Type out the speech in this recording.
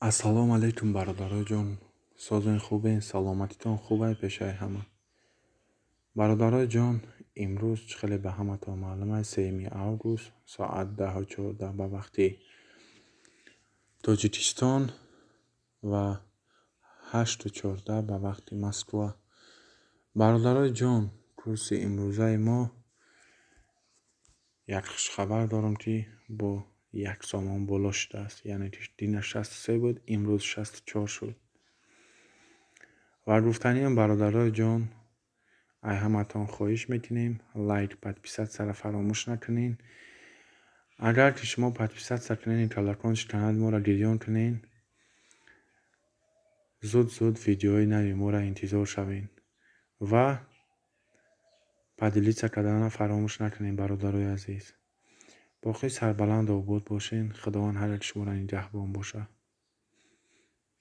Ассалому алайкум, бародарои ҷон. Созин хубен? Саломатитон хубе пешаи ҳама? Бародарои ҷон, имрӯз чӣ хеле ба ҳаматон маълум аст, 3 август соат 10:14 ба вақти Тоҷикистон ва 8:14 ба вақти Москва. Бародарои ҷон, курси имрӯзаи мо як хушхабар дорам, ки бо як сомон боло шудааст. Яъне дина 63 буд, имрӯз 64 шуд. Ва гуфтаниам бародарои ҷон, ай ҳаматон хоҳиш метинем лайк, подписатсияро фаромӯш накунен. Агар ки шумо подписатсия кунен, колокольчик канали моро гирён кунен, зуд видеои нави моро интизор шавен ва поделиться карданро фаромӯш накунен. Бародарои азиз, боқӣ сарбаланду обод бошен. Худованд ҳар як шуморо нигаҳбон бошад.